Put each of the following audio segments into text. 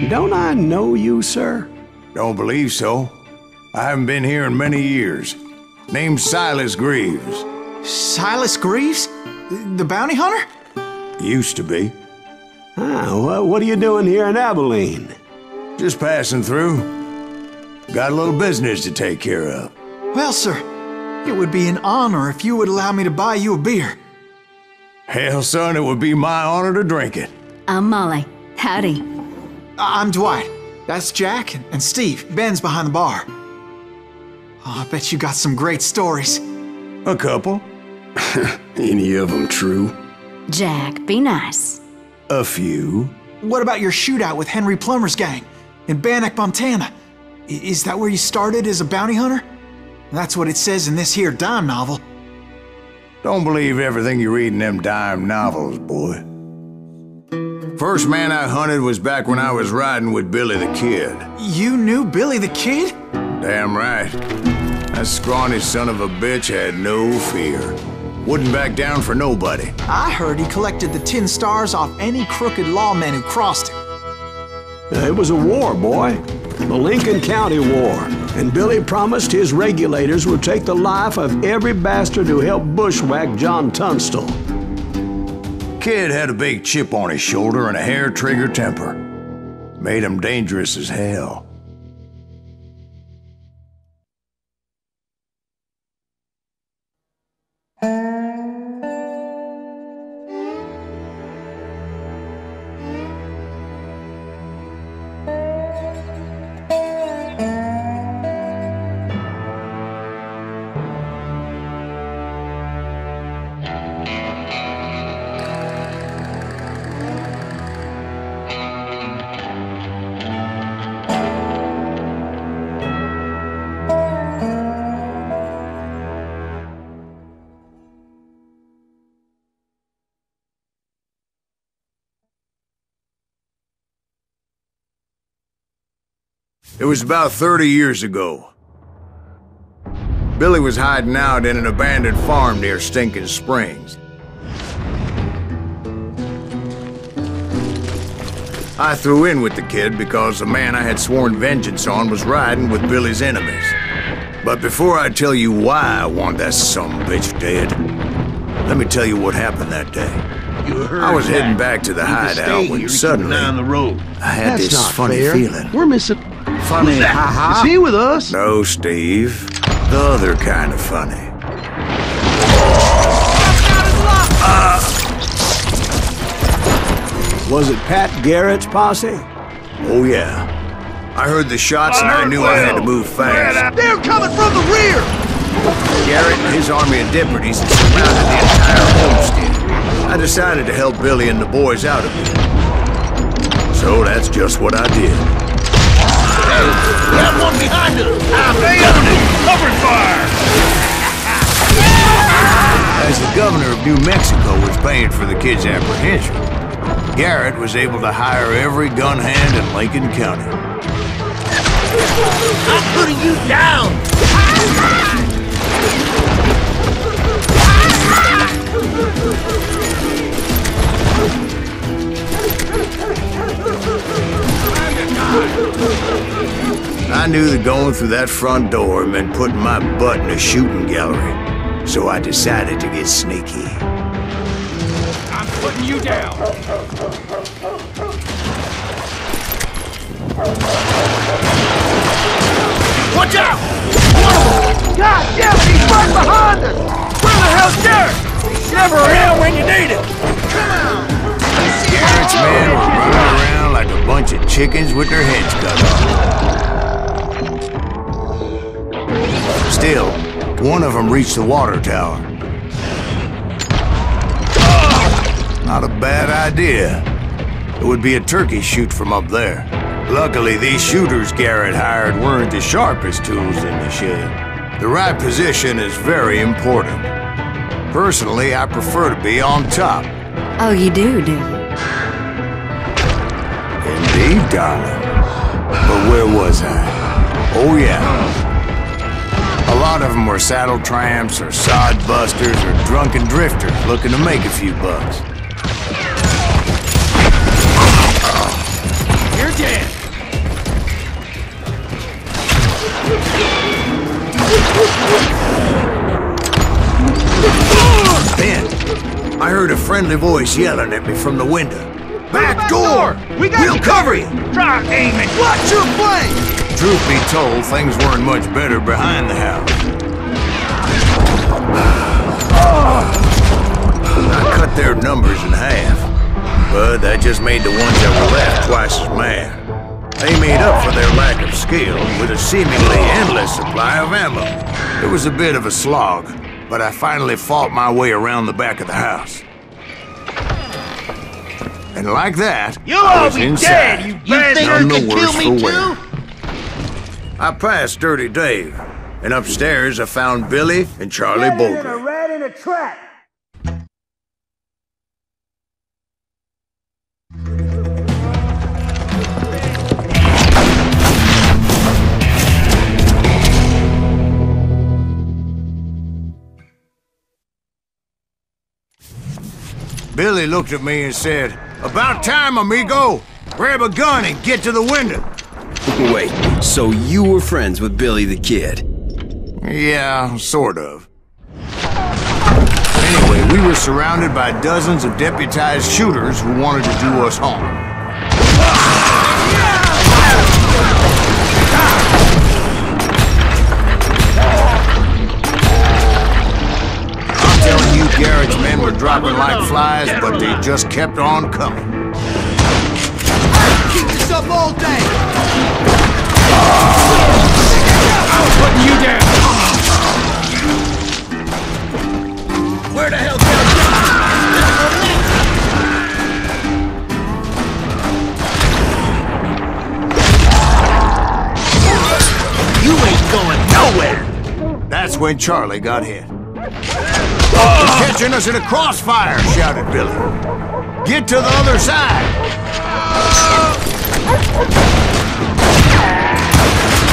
Don't I know you, sir? Don't believe so. I haven't been here in many years. Name's Silas Greaves. Silas Greaves? The bounty hunter? Used to be. Ah, what are you doing here in Abilene? Just passing through. Got a little business to take care of. Well, sir, it would be an honor if you would allow me to buy you a beer. Hell, son, it would be my honor to drink it. I'm Molly. Howdy. I'm Dwight. That's Jack and Steve. Ben's behind the bar. Oh, I bet you got some great stories. A couple. Any of them true? Jack, be nice. A few. What about your shootout with Henry Plummer's gang in Bannock, Montana? Is that where you started as a bounty hunter? That's what it says in this here dime novel. Don't believe everything you read in them dime novels, boy. First man I hunted was back when I was riding with Billy the Kid. You knew Billy the Kid? Damn right. That scrawny son of a bitch had no fear. Wouldn't back down for nobody. I heard he collected the 10 stars off any crooked lawmen who crossed him. It was a war, boy. The Lincoln County War. And Billy promised his regulators would take the life of every bastard who helped bushwhack John Tunstall. Kid had a big chip on his shoulder and a hair-trigger temper. Made him dangerous as hell. It was about 30 years ago. Billy was hiding out in an abandoned farm near Stinking Springs. I threw in with the kid because the man I had sworn vengeance on was riding with Billy's enemies. But before I tell you why I want that sumbitch dead, let me tell you what happened that day. I was heading back to the hideout when suddenly I had this funny feeling. We're missing. Funny, Is he with us? No, Steve. The other kind of funny. Was it Pat Garrett's posse? Oh, yeah. I heard the shots and I knew I had to move fast. They're coming from the rear! Garrett and his army of deputies had surrounded the entire homestead. I decided to help Billy and the boys out of it. So that's just what I did. Hey, we have one behind us! Stay on it! Cover fire! As the governor of New Mexico was paying for the kid's apprehension, Garrett was able to hire every gun hand in Lincoln County. I'm putting you down! I knew that going through that front door meant putting my butt in a shooting gallery, so I decided to get sneaky. I'm putting you down! Watch out! God damn it, he's right behind us! Where the hell's Garrett? He's never around when you need him! Come on! Garrett's men were running around like a bunch of chickens with their heads cut off. Still, one of them reached the water tower. Not a bad idea. It would be a turkey shoot from up there. Luckily, these shooters Garrett hired weren't the sharpest tools in the shed. The right position is very important. Personally, I prefer to be on top. Oh, you do, do you? Indeed, darling. But where was I? Oh, yeah. A lot of them were saddle tramps or sod busters or drunken drifters looking to make a few bucks. You're dead! I heard a friendly voice yelling at me from the window. Back door! We'll cover you! Try aiming! Watch your flank! Truth be told, things weren't much better behind the house. I cut their numbers in half, but that just made the ones that were left twice as mad. They made up for their lack of skill with a seemingly endless supply of ammo. It was a bit of a slog, but I finally fought my way around the back of the house. And like that, You'll I all was be inside. dead, you bastard! None the You can worse kill me for wear. too? I passed Dirty Dave, and upstairs I found Billy and Charlie Bolger. rat in a trap. Billy looked at me and said, "About time, amigo! Grab a gun and get to the window!" Wait, so you were friends with Billy the Kid? Yeah, sort of. Anyway, we were surrounded by dozens of deputized shooters who wanted to do us harm. I'm telling you, Garrett's men were dropping like flies, but they just kept on coming. Keep this up all day! I'm putting you down. Where the hell can You ain't going nowhere! That's when Charlie got hit. They're catching us in a crossfire, shouted Billy. Get to the other side!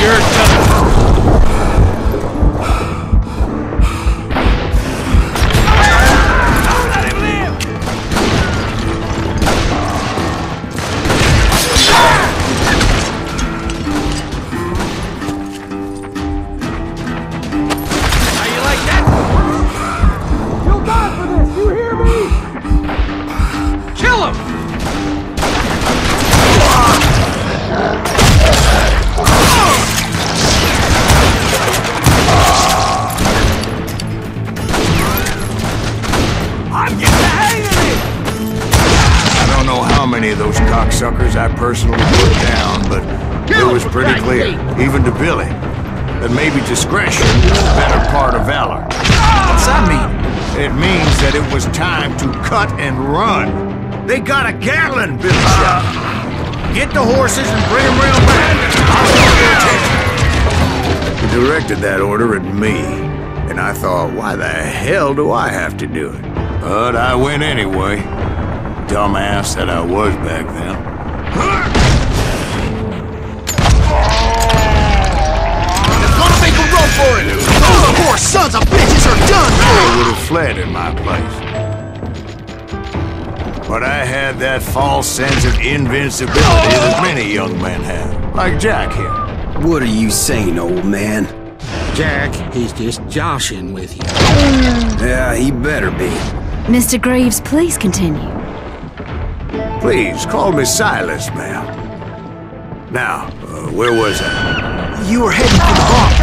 You're done. Let him live. How you like that? You'll die for this. You hear me? Kill him! I'm getting the hang of it. I don't know how many of those cocksuckers I personally put down, but it was pretty clear, even to Billy, that maybe discretion is the better part of valor. What's that mean? It means that it was time to cut and run. They got a Gatling, Billy shouted. Get the horses and bring them round back. I'll call your attention. He directed that order at me, and I thought, why the hell do I have to do it? But I went anyway. Dumbass that I was back then. They're gonna make a run for it! Those poor sons of bitches are done! They would have fled in my place. But I had that false sense of invincibility that many young men have, like Jack here. What are you saying, old man? Jack, he's just joshing with you. Yeah, he better be. Mr. Greaves, please continue. Please, call me Silas, ma'am. Now, where was I? You were heading for the bomb.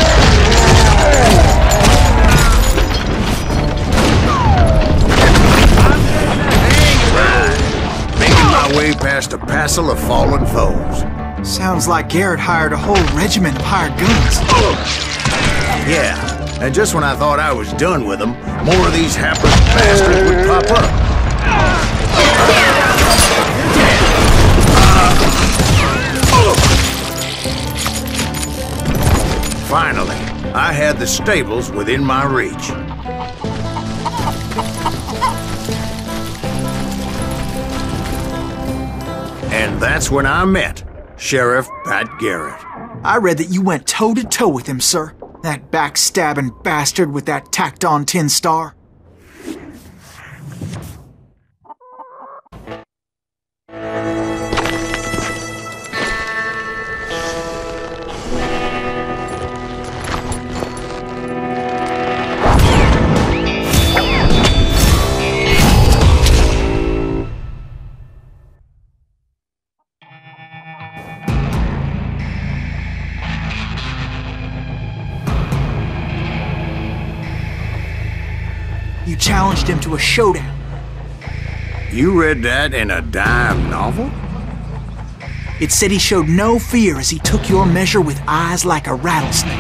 Making my way past a passel of fallen foes. Sounds like Garrett hired a whole regiment of hired guns. Yeah, and just when I thought I was done with them, more of these hapless bastards would pop up. Finally, I had the stables within my reach. And that's when I met Sheriff Pat Garrett. I read that you went toe-to-toe with him, sir. That backstabbing bastard with that tacked-on tin star. you challenged him to a showdown. You read that in a dime novel? It said he showed no fear as he took your measure with eyes like a rattlesnake.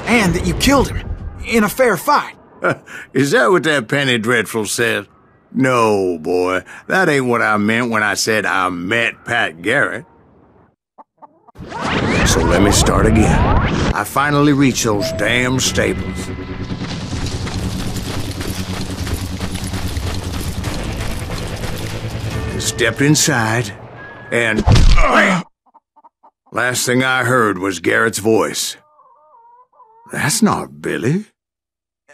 And that you killed him in a fair fight. Is that what that Penny Dreadful said? No, boy. That ain't what I meant when I said I met Pat Garrett. So let me start again. I finally reached those damn stables. Stepped inside, and last thing I heard was Garrett's voice. That's not Billy.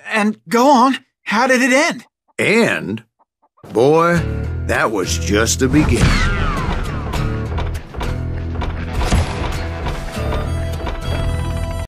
And go on, how did it end? And, boy, that was just the beginning.